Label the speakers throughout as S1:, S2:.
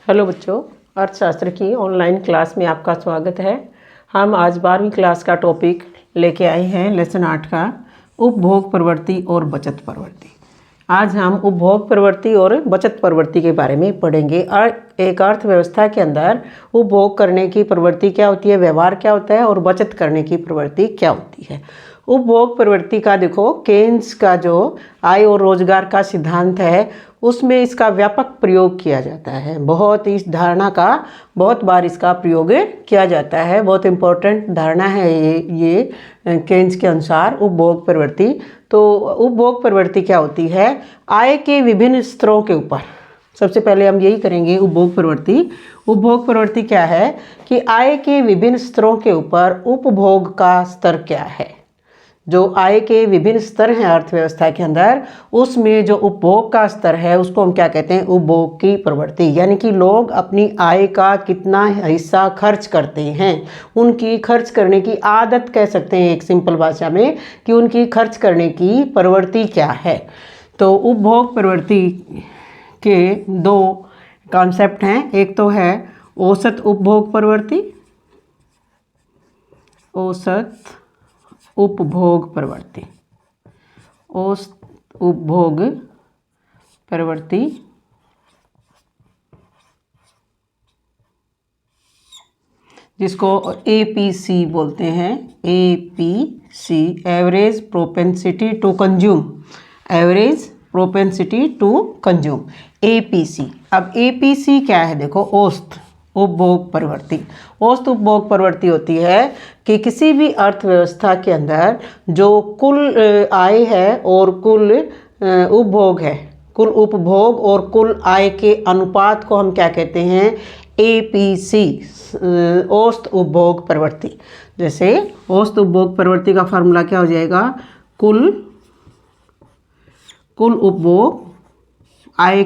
S1: Hello बच्चों, अर्थशास्त्र की ऑनलाइन क्लास में आपका स्वागत है। हम आज 12वीं क्लास का टॉपिक लेके आए हैं लेसन 8 का उपभोग प्रवृत्ति और बचत प्रवृत्ति। आज हम उपभोग प्रवृत्ति और बचत प्रवृत्ति के बारे में पढ़ेंगे। एक अर्थव्यवस्था के अंदर उपभोग करने की प्रवृत्ति क्या होती है, व्यवहार क्या होता है और बचत करने की प्रवृत्ति क्या होती है। उपभोग प्रवृत्ति का देखो, केन्स का जो आय और रोजगार का सिद्धांत है उसमें इसका व्यापक प्रयोग किया जाता है। बहुत इस धारणा का बहुत बार इसका प्रयोग किया जाता है। बहुत इम्पोर्टेंट धारणा है ये केन्स के अनुसार उपभोग प्रवृत्ति। तो उपभोग प्रवृत्ति क्या होती है, आय के विभिन्न स्तरों के ऊपर। सबसे पहले हम यही करेंगे उपभोग प्रवृत्ति। उपभोग प्रवृत्ति क्या है कि आय के विभिन्न स्तरों के ऊपर उपभोग का स्तर क्या है। जो आय के विभिन्न स्तर हैं अर्थव्यवस्था के अंदर, उसमें जो उपभोग का स्तर है उसको हम क्या कहते हैं, उपभोग की प्रवृत्ति। यानी कि लोग अपनी आय का कितना हिस्सा खर्च करते हैं, उनकी खर्च करने की आदत कह सकते हैं एक सिंपल भाषा में कि उनकी खर्च करने की प्रवृत्ति क्या है। तो उपभोग प्रवृत्ति के दो कॉन्सेप्ट हैं। एक तो है औसत उपभोग प्रवृत्ति, औसत उपभोग प्रवृत्ति, औसत उपभोग प्रवृत्ति, जिसको APC बोलते हैं। APC, average propensity to consume, average propensity to consume, APC। अब APC क्या है, देखो, औसत उपभोग प्रवृत्ति। औसत उपभोग प्रवृत्ति होती है कि किसी भी अर्थव्यवस्था के अंदर जो कुल आय है और कुल उपभोग है, कुल उपभोग और कुल आय के अनुपात को हम क्या कहते हैं, APC, औसत उपभोग प्रवृत्ति। जैसे औसत उपभोग प्रवृत्ति का फार्मूला क्या हो जाएगा, कुल उपभोग आय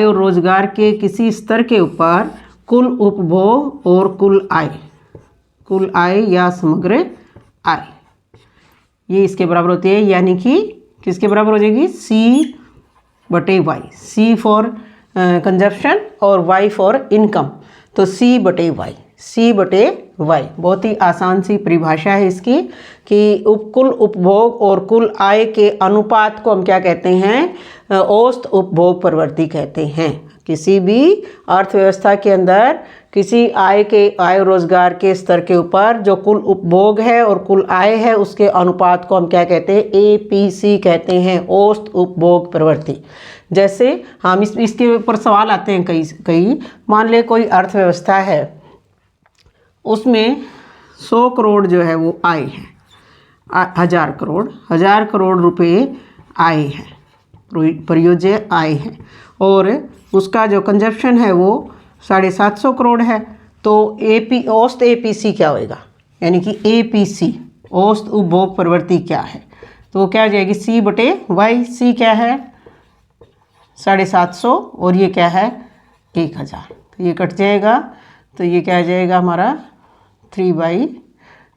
S1: और रोजगार के किसी स्तर के ऊपर कुल उपभोग और कुल आय या समग्र आय, ये इसके बराबर होती है। यानी कि किसके बराबर हो जाएगी, C/Y। C फॉर कंजप्शन और Y फॉर इनकम, तो C/Y, C/Y। बहुत ही आसान सी परिभाषा है इसकी कि कुल उपभोग और कुल आय के अनुपात को हम क्या कहते हैं, औसत उपभोग प्रवृत्ति कहते हैं। किसी भी अर्थव्यवस्था के अंदर किसी आय रोजगार के स्तर के ऊपर जो कुल उपभोग है और कुल आय है उसके अनुपात को हम क्या कहते हैं, APC कहते हैं, औसत उपभोग प्रवृत्ति। जैसे हम इसके ऊपर सवाल आते हैं कई। मान ले कोई अर्थव्यवस्था है, उसमें 100 करोड़ जो है वो आय है, 1000 करोड़ रुपए आय है, प्रयोज्य आय है, और उसका जो कंजप्शन है वो 750 करोड़ है। तो औसत APC क्या होएगा, यानी कि APC औसत उपभोग प्रवृत्ति क्या है, तो वो क्या हो जाएगी, C/Y। C क्या है, 750, और ये क्या है, 1000। तो ये कट जाएगा, तो ये क्या आ जाएगा हमारा 3/,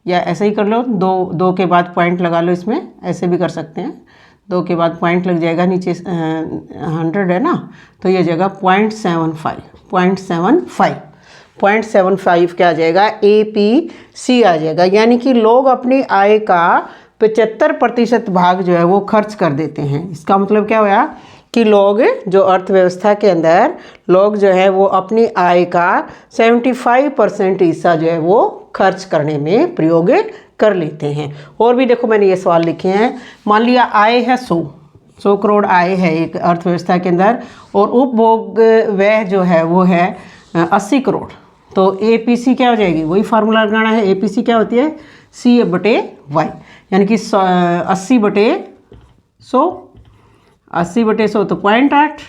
S1: या ऐसे ही कर लो, दो के बाद पॉइंट लगा लो, इसमें ऐसे भी कर सकते हैं, 2 के बाद पॉइंट लग जाएगा, नीचे 100 है ना, तो ये जगह 0.75 क्या आ जाएगा, APC आ जाएगा। यानी कि लोग अपनी आय का 75% भाग जो है वो खर्च कर देते हैं। इसका मतलब क्या हुआ कि लोग जो अर्थव्यवस्था के अंदर लोग जो है वो अपनी आय का 75% हिस्सा जो है वो खर्च करने में प्रयोग कर लेते हैं। और भी देखो, मैंने ये सवाल लिखे हैं। मान लिया आय है 100 करोड़ आय है एक अर्थव्यवस्था के अंदर, और उपभोग व्यय जो है वो है 80 करोड़। तो APC क्या हो जाएगी, वही फार्मूला लगाना है। APC क्या होती है, C/Y, यानी कि 80/100 तो 0.8।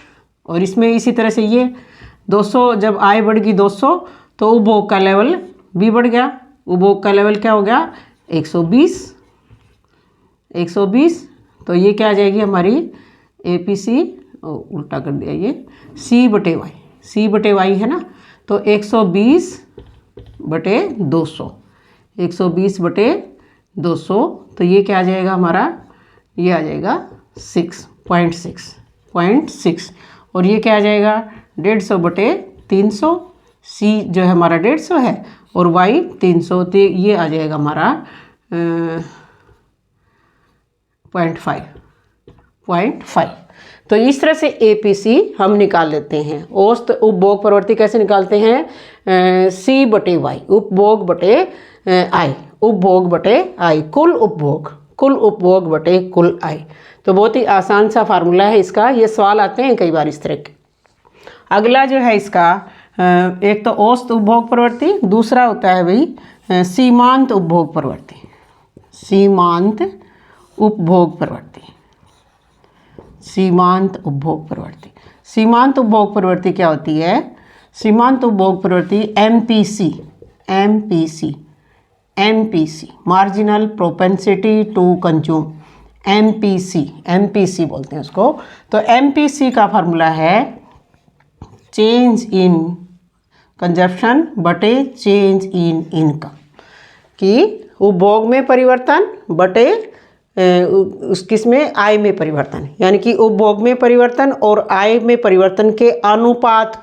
S1: और इसमें इसी तरह से ये 200, जब आय बढ़ गई 200 तो उपभोग का लेवल भी बढ़ गया। उपभोग का लेवल क्या हो गया, 120। तो ये क्या आ जाएगी हमारी APC, उल्टा कर दिया ये, C/Y है ना, तो 120/200, 120/200, तो ये क्या आ जाएगा हमारा, ये आ जाएगा 6.6, और ये क्या आ जाएगा 150/200, 300, सी जो है हमारा 150 है और वाई 300, तो ये आ जाएगा हमारा 0.5। तो इस तरह से APC हम निकाल लेते हैं। औसत उपभोग प्रवृत्ति कैसे निकालते हैं? C बटे वाई, उपभोग बटे आई, उपभोग बटे आई, कुल उपभोग बटे कुल आई। तो बहुत ही आसान सा फार्मूला है इसका, ये सवाल आते हैं कई बार इस तरह के। अगला जो है इसका एक तो औसत उपभोग प्रवृत्ति, दूसरा होता है भाई सीमांत उपभोग प्रवृत्ति। सीमांत उपभोग प्रवृत्ति, सीमांत उपभोग प्रवृत्ति। सीमांत उपभोग प्रवृत्ति क्या होती है? सीमांत उपभोग प्रवृत्ति MPC, marginal propensity to consume, MPC बोलते हैं उसको। तो MPC का फार्मूला है चेंज इन कंजप्शन बटे चेंज इन इनकम, कि उपभोग में परिवर्तन बटे किसमें? आय में परिवर्तन, यानी कि उपभोग में परिवर्तन और आय में परिवर्तन के अनुपात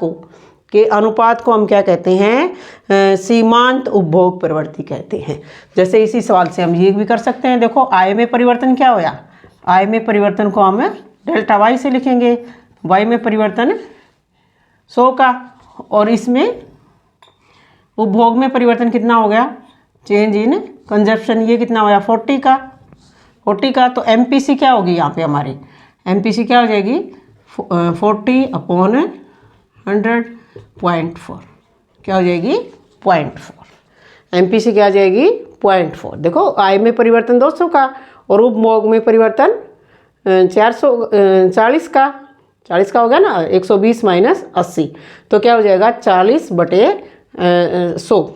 S1: को हम क्या कहते हैं? सीमांत उपभोग प्रवृत्ति कहते हैं। जैसे इसी सवाल से हम ये भी कर सकते हैं, देखो आय में परिवर्तन क्या होया? आय में परिवर्तन को हम डेल्टा वाई से लिखेंगे, वाई में परिवर्तन 100 का, और इसमें उपभोग में परिवर्तन कितना हो गया? चेंज इन कंजप्शन, ये कितना हो गया? 40 का। तो MPC क्या होगी यहाँ पे हमारी? MPC क्या हो जाएगी? 40/100.4 क्या हो जाएगी? 0.4। MPC क्या आ जाएगी? 0.4। देखो आय में परिवर्तन 200 का और उपभोग में परिवर्तन 40 का हो गया ना, 120 माइनस 80, तो क्या हो जाएगा? 40/100।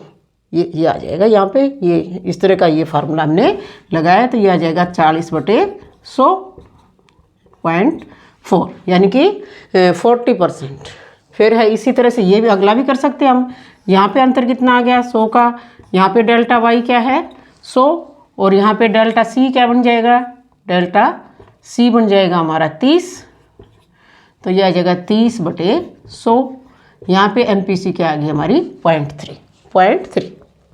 S1: ये आ जाएगा यहाँ पे, ये इस तरह का ये फार्मूला हमने लगाया, तो ये आ जाएगा 40/100.4, यानी कि 40%। फिर है इसी तरह से ये भी अगला भी कर सकते हैं हम। यहाँ पे अंतर कितना आ गया? 100 का। यहाँ पे डेल्टा वाई क्या है? 100, और यहाँ पे डेल्टा सी क्या बन जाएगा? डेल्टा सी बन जाएगा हमारा 30, तो ये आ जाएगा 30/100। यहाँ पे MPC क्या आ गई हमारी? 0.3।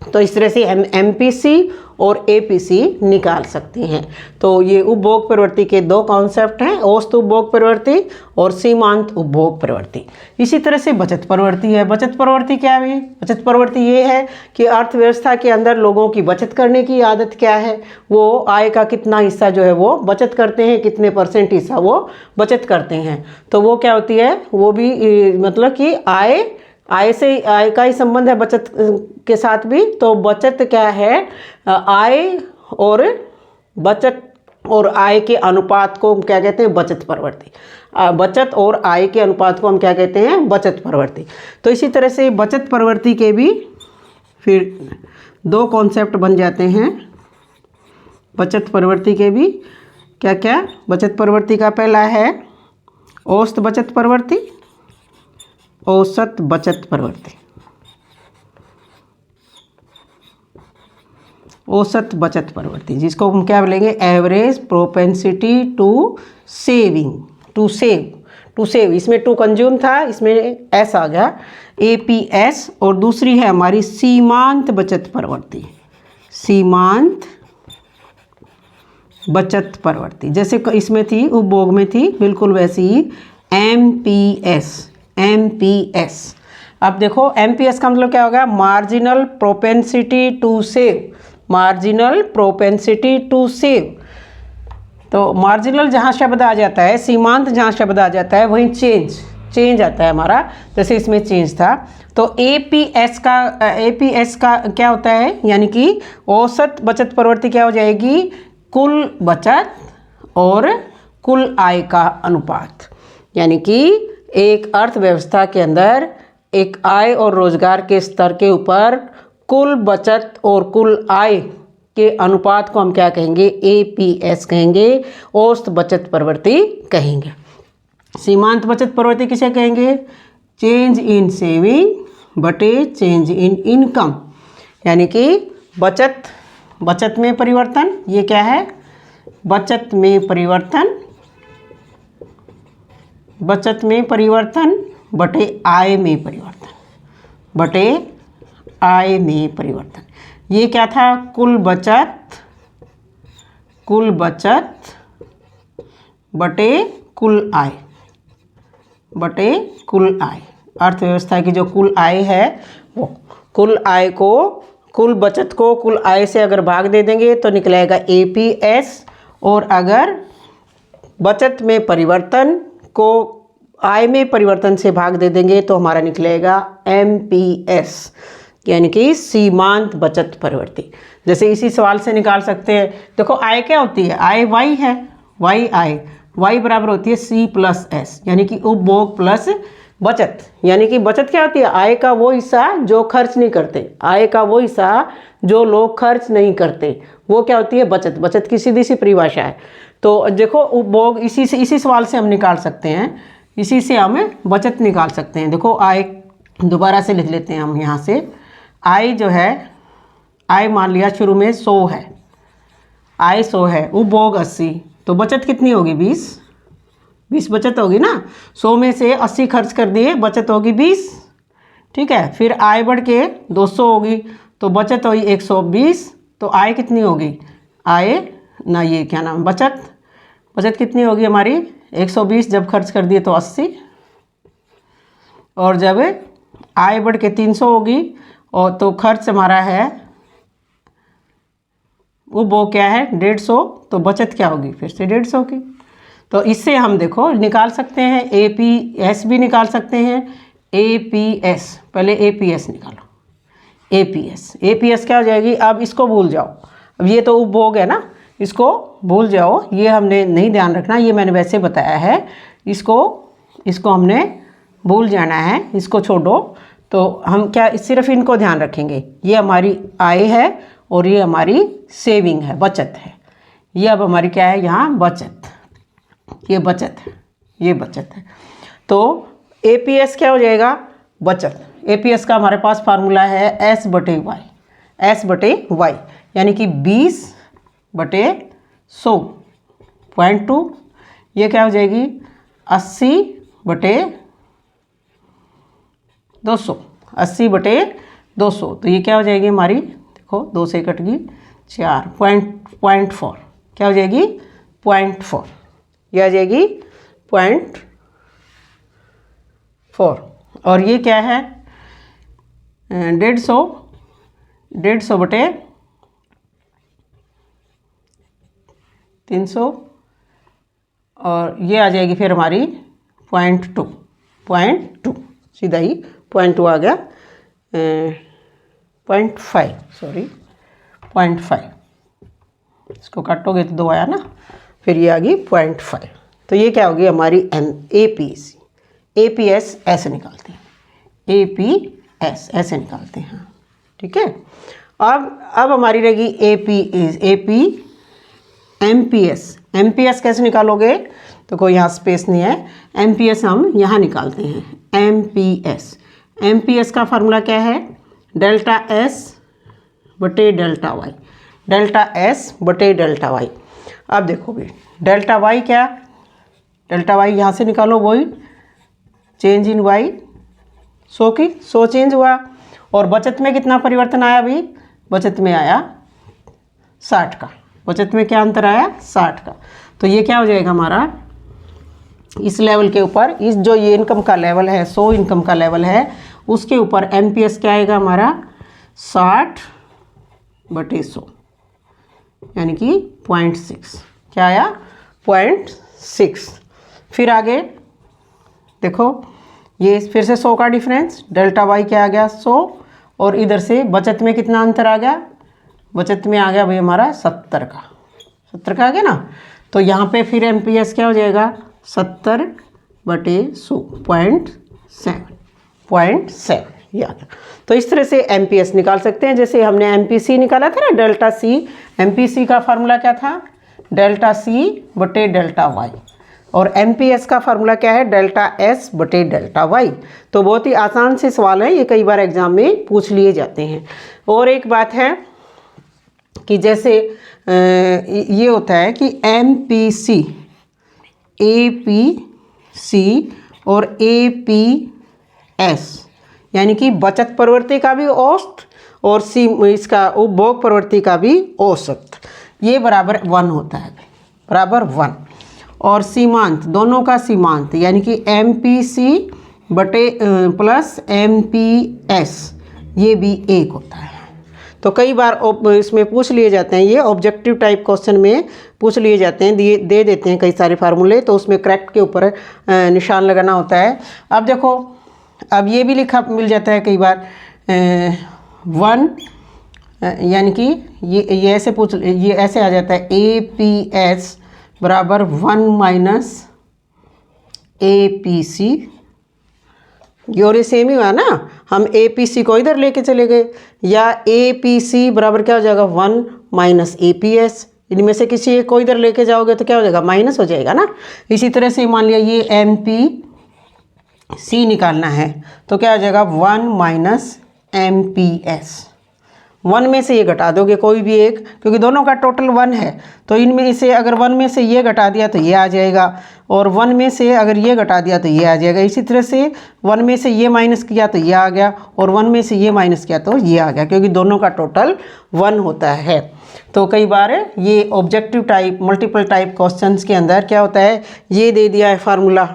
S1: तो इस तरह से हम MPC और APC निकाल सकते हैं। तो ये उपभोग प्रवृत्ति के दो कॉन्सेप्ट हैं, औसत उपभोग प्रवृत्ति और सीमांत उपभोग प्रवृत्ति। इसी तरह से बचत प्रवृत्ति है। बचत प्रवृत्ति क्या है? बचत प्रवृत्ति ये है कि अर्थव्यवस्था के अंदर लोगों की बचत करने की आदत क्या है, वो आय का कितना हिस्सा जो है वो बचत करते हैं, कितने % हिस्सा वो बचत करते हैं। तो वो क्या होती है, वो भी मतलब कि आय का ही संबंध है बचत के साथ भी। तो बचत क्या है? आय और आय के अनुपात को हम क्या कहते हैं? बचत प्रवृत्ति। बचत और आय के अनुपात को हम क्या कहते हैं? बचत प्रवृत्ति। तो इसी तरह से बचत प्रवृत्ति के भी फिर दो कॉन्सेप्ट बन जाते हैं। बचत प्रवृत्ति के भी क्या क्या? बचत प्रवृत्ति का पहला है औसत बचत प्रवृत्ति, औसत बचत प्रवृत्ति। औसत बचत प्रवृत्ति जिसको हम क्या बोलेंगे? Average propensity to save. इसमें टू कंज्यूम था, इसमें एस आ गया, APS। और दूसरी है हमारी सीमांत बचत प्रवृत्ति। सीमांत बचत प्रवृत्ति जैसे इसमें थी, उपभोग में थी, बिल्कुल वैसी ही MPS। अब देखो MPS का मतलब क्या होगा? Marginal propensity to save. Marginal propensity to save. तो मार्जिनल जहाँ शब्द आ जाता है, सीमांत जहाँ शब्द आ जाता है, वहीं चेंज आता है हमारा। जैसे इसमें चेंज था। तो APS का क्या होता है? यानी कि औसत बचत प्रवृत्ति क्या हो जाएगी? कुल बचत और कुल आय का अनुपात। यानी कि एक अर्थव्यवस्था के अंदर एक आय और रोजगार के स्तर के ऊपर कुल बचत और कुल आय के अनुपात को हम क्या कहेंगे? APS कहेंगे, औसत बचत प्रवृत्ति कहेंगे। सीमांत बचत प्रवृत्ति किसे कहेंगे? चेंज इन सेविंग बटे चेंज इन इनकम। यानी कि बचत में परिवर्तन, ये क्या है? बचत में परिवर्तन बटे आय में परिवर्तन। बटे आय में परिवर्तन। ये क्या था? कुल बचत बटे कुल आय, अर्थव्यवस्था की जो कुल आय है वो कुल बचत को कुल आय से अगर भाग दे देंगे तो निकलेगा APS, और अगर बचत में परिवर्तन को आय में परिवर्तन से भाग दे देंगे तो हमारा निकलेगा MPS, यानी कि सीमांत बचत प्रवृत्ति। जैसे इसी सवाल से निकाल सकते हैं। देखो आय क्या होती है? आय Y है, Y बराबर होती है C प्लस S, यानी कि उपभोग प्लस बचत। यानी कि बचत क्या होती है? आय का वो हिस्सा जो खर्च नहीं करते, आय का वो हिस्सा जो लोग खर्च नहीं करते, वो क्या होती है? बचत। बचत की सीधी सी परिभाषा है। तो देखो उपभोग इसी सवाल से हम निकाल सकते हैं, इसी से हम बचत निकाल सकते हैं। देखो आय दोबारा से लिख लेते हैं हम यहाँ से। आय जो है, आय मान लिया शुरू में 100 है, आय 100 है, उपभोग 80, तो बचत कितनी होगी? 20 बचत होगी ना। 100 में से 80 खर्च कर दिए, बचत होगी 20, ठीक है। फिर आय बढ़ के 200 होगी, तो बचत होगी 120, तो आय कितनी होगी? आय ना, ये क्या नाम, बचत कितनी होगी हमारी? 120 जब खर्च कर दिए तो 80, और जब आय बढ़ के 300 होगी और तो खर्च हमारा है, वो क्या है? 150, तो बचत क्या होगी? फिर से 150 की। तो इससे हम देखो निकाल सकते हैं, APS भी निकाल सकते हैं। APS, पहले APS निकालो। APS क्या हो जाएगी? अब इसको भूल जाओ, अब ये तो उपभोग है ना, इसको भूल जाओ, ये हमने नहीं ध्यान रखना, ये मैंने वैसे बताया है। इसको हमने भूल जाना है, इसको छोड़ो। तो हम क्या सिर्फ इनको ध्यान रखेंगे? ये हमारी आय है और ये हमारी सेविंग है, बचत है। ये अब हमारी क्या है? यहाँ बचत, ये बचत है। तो APS क्या हो जाएगा? बचत। APS का हमारे पास फार्मूला है S बटे Y, यानी कि 20 बटे 100 0.2, ये क्या हो जाएगी? 80 बटे 200, 80 बटे 200, तो ये क्या हो जाएगी हमारी? देखो 2 से कट गई 4, 0.4, क्या हो जाएगी? 0.4, ये आ जाएगी 0.4। और ये क्या है? 150 बटे 300, और ये आ जाएगी फिर हमारी 0.2, सीधा ही 0.2 आ गया, 0.5, सॉरी 0.5, इसको काटोगे तो 2 आया ना, फिर ये आ गई 0.5। तो ये क्या होगी हमारी? APS ऐसे निकालते हैं, APS ऐसे निकालते हैं, ठीक है। अब हमारी रहेगी MPS कैसे निकालोगे? तो कोई यहाँ स्पेस नहीं है, MPS हम यहाँ निकालते हैं। MPS का फार्मूला क्या है? डेल्टा S बटे डेल्टा वाई। अब देखो भी डेल्टा वाई क्या? डेल्टा वाई यहाँ से निकालो, वही चेंज इन वाई, 100 चेंज हुआ। और बचत में कितना परिवर्तन आया भी? बचत में आया 60 का। बचत में क्या अंतर आया? 60 का। तो ये क्या हो जाएगा हमारा? इस लेवल के ऊपर, इस जो ये इनकम का लेवल है, 100 इनकम का लेवल है, उसके ऊपर MPS क्या आएगा हमारा? 60 बटे 100, यानी कि 0.6। क्या आया? 0.6। फिर आगे देखो, ये फिर से 100 का डिफरेंस, डेल्टा वाई क्या आ गया? 100, और इधर से बचत में कितना अंतर आ गया? बचत में आ गया भाई हमारा 70 का आ गया ना। तो यहाँ पे फिर MPS क्या हो जाएगा? 70 बटे 100, 0.7 ये आ गया। तो इस तरह से MPS निकाल सकते हैं। जैसे हमने MPC निकाला था ना, डेल्टा C, MPC का फार्मूला क्या था? डेल्टा C बटे डेल्टा वाई। और MPS का फार्मूला क्या है? डेल्टा S बटे डेल्टा वाई। तो बहुत ही आसान से सवाल है, ये कई बार एग्जाम में पूछ लिए जाते हैं। और एक बात है कि जैसे ये होता है कि MPC, APC और APS, यानी कि बचत प्रवृत्ति का भी औसत और इसका उपभोग प्रवृत्ति का भी औसत, ये बराबर 1 होता है, बराबर 1। और सीमांत, दोनों का सीमांत यानी कि MPC बटे प्लस MPS, ये भी 1 होता है। तो कई बार इसमें पूछ लिए जाते हैं, ये ऑब्जेक्टिव टाइप क्वेश्चन में पूछ लिए जाते हैं, दे देते हैं कई सारे फार्मूले, तो उसमें करेक्ट के ऊपर निशान लगाना होता है। अब देखो, अब ये भी लिखा मिल जाता है कई बार 1, यानी कि ये ऐसे ये ऐसे आ जाता है APS बराबर 1 माइनस APC। ये और ये सेम ही हुआ ना, हम APC को इधर लेके चले गए, या APC बराबर क्या हो जाएगा 1 माइनस APS। इनमें से किसी एक को इधर लेके जाओगे तो क्या हो जाएगा, माइनस हो जाएगा ना। इसी तरह से मान लिया ये MPC निकालना है तो क्या हो जाएगा 1 माइनस MPS। 1 में से ये घटा दोगे कोई भी एक, क्योंकि दोनों का टोटल 1 है, तो इनमें से अगर 1 में से ये घटा दिया तो ये आ जाएगा, और 1 में से अगर ये घटा दिया तो ये आ जाएगा। इसी तरह से 1 में से ये माइनस किया तो ये आ गया, और 1 में से ये माइनस किया तो ये आ गया, क्योंकि दोनों का टोटल 1 होता है। तो कई बार ये objective type, multiple type questions के अंदर क्या होता है, ये दे दिया है फार्मूला,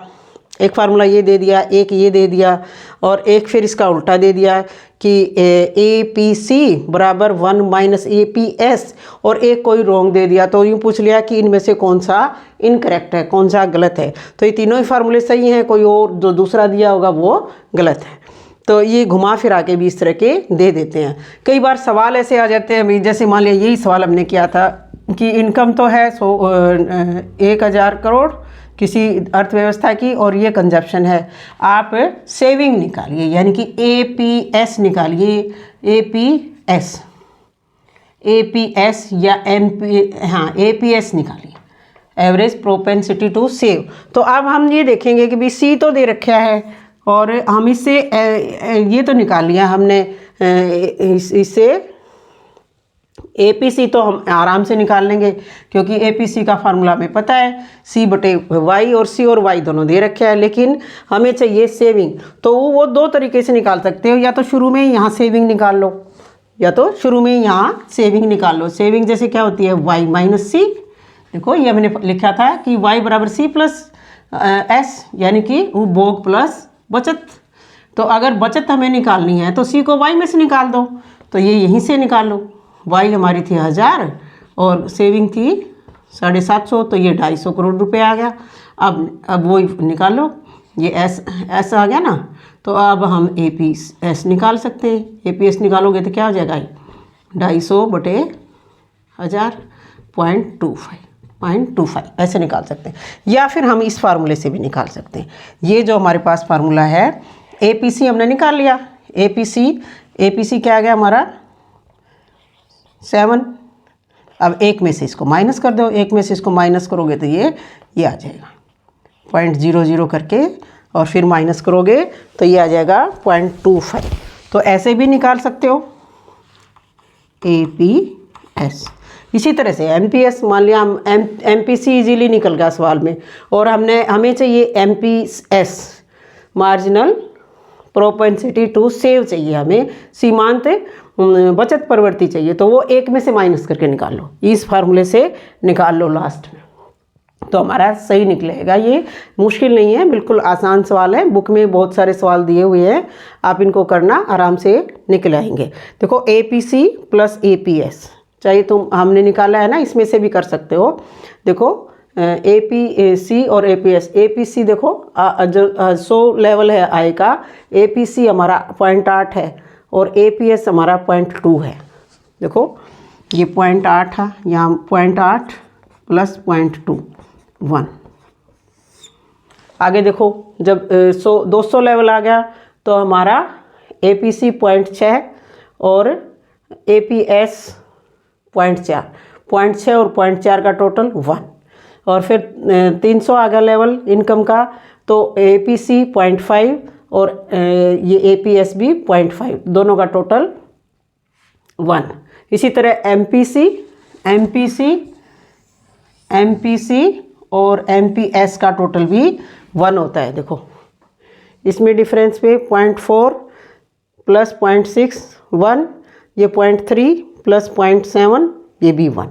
S1: एक फार्मूला ये दे दिया, एक ये दे दिया, और एक फिर इसका उल्टा दे दिया कि APC बराबर 1 माइनस APS, और एक कोई रॉन्ग दे दिया, तो यूँ पूछ लिया कि इनमें से कौन सा इनकरेक्ट है, कौन सा गलत है। तो ये तीनों ही फार्मूले सही हैं, कोई और जो दूसरा दिया होगा वो गलत है। तो ये घुमा फिरा के भी इस तरह के दे देते हैं। कई बार सवाल ऐसे आ जाते हैं, जैसे मान लिया यही सवाल हमने किया था कि इनकम तो है 1000 करोड़ किसी अर्थव्यवस्था की, और ये कंजप्शन है, आप सेविंग निकालिए, यानी कि APS निकालिए, APS या APS निकालिए, एवरेज प्रोपेंसिटी टू सेव। तो अब हम ये देखेंगे कि भी C तो दे रखा है, और हम इससे ये तो निकाल लिया हमने, इससे APC तो हम आराम से निकाल लेंगे, क्योंकि APC का फार्मूला हमें पता है, C बटे Y, और C और Y दोनों दे रखे हैं, लेकिन हमें चाहिए सेविंग। तो वो 2 तरीके से निकाल सकते हो, या तो शुरू में यहाँ सेविंग निकाल लो, या तो शुरू में यहाँ सेविंग निकाल लो। सेविंग जैसे क्या होती है, Y माइनस C। देखो ये हमने लिखा था कि Y बराबर C प्लस S, यानी कि उपभोग प्लस बचत। तो अगर बचत हमें निकालनी है तो C को Y में से निकाल दो, तो ये यहीं से निकाल लो। Y हमारी थी 1000 और सेविंग थी 750, तो ये 250 करोड़ रुपए आ गया। अब वो निकाल लो, ये S आ गया ना, तो अब हम APS निकाल सकते हैं। APS निकालोगे तो क्या हो जाएगा, 250 बटे 1000 0.25 ऐसे निकाल सकते हैं, या फिर हम इस फार्मूले से भी निकाल सकते हैं। ये जो हमारे पास फार्मूला है APC हमने निकाल लिया। APC क्या आ गया हमारा 7। अब 1 में से इसको माइनस कर दो, 1 में से इसको माइनस करोगे तो ये आ जाएगा 0.00 करके, और फिर माइनस करोगे तो ये आ जाएगा 0.25। तो ऐसे भी निकाल सकते हो APS। इसी तरह से MPS, मान लिया हम MPC इजीली निकल गया सवाल में, और हमें चाहिए MPS marginal propensity to save चाहिए, हमें सीमांत बचत प्रवृत्ति चाहिए, तो वो 1 में से माइनस करके निकाल लो, इस फार्मूले से निकाल लो लास्ट में, तो हमारा सही निकलेगा। ये मुश्किल नहीं है, बिल्कुल आसान सवाल है, बुक में बहुत सारे सवाल दिए हुए हैं, आप इनको करना आराम से निकल आएंगे। देखो APC प्लस APS चाहिए, तुम हमने निकाला है ना, इसमें से भी कर सकते हो। देखो APC और APS, APC देखो जो 100 लेवल है आय का, APC हमारा 0.8 है और APS हमारा 0.2 है। देखो ये 0.8 है, यहाँ 0.8 प्लस 0.2 1। आगे देखो जब 200 लेवल आ गया तो हमारा APC 0.6 और APS 0.4 और 0.4 का टोटल 1। और फिर 300 आ गया लेवल इनकम का, तो APC 0.5 और ये APS भी 0.5, दोनों का टोटल 1। इसी तरह MPC और MPS का टोटल भी 1 होता है। देखो इसमें डिफरेंस पे 0.4 प्लस 0.61, ये 0.3 प्लस 0.7, ये भी 1।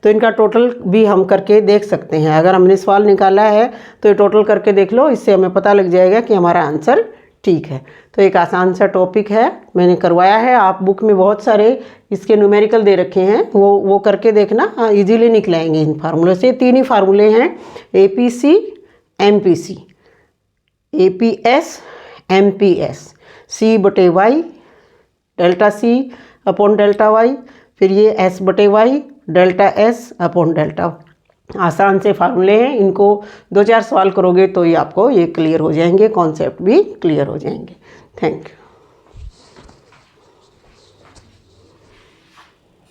S1: तो इनका टोटल भी हम करके देख सकते हैं। अगर हमने सवाल निकाला है तो ये टोटल करके देख लो, इससे हमें पता लग जाएगा कि हमारा आंसर ठीक है। तो एक आसान सा टॉपिक है, मैंने करवाया है। आप बुक में बहुत सारे इसके न्यूमेरिकल दे रखे हैं, वो करके देखना, इजीली निकलाएंगे इन फार्मूले से। 3 ही फार्मूले हैं, APC MPC, APS MPS, C/Y delta C upon delta Y, फिर ये S/Y delta S upon delta. आसान से फार्मूले हैं, इनको 2-4 सवाल करोगे तो ये आपको ये क्लियर हो जाएंगे, कॉन्सेप्ट भी क्लियर हो जाएंगे। Thank you.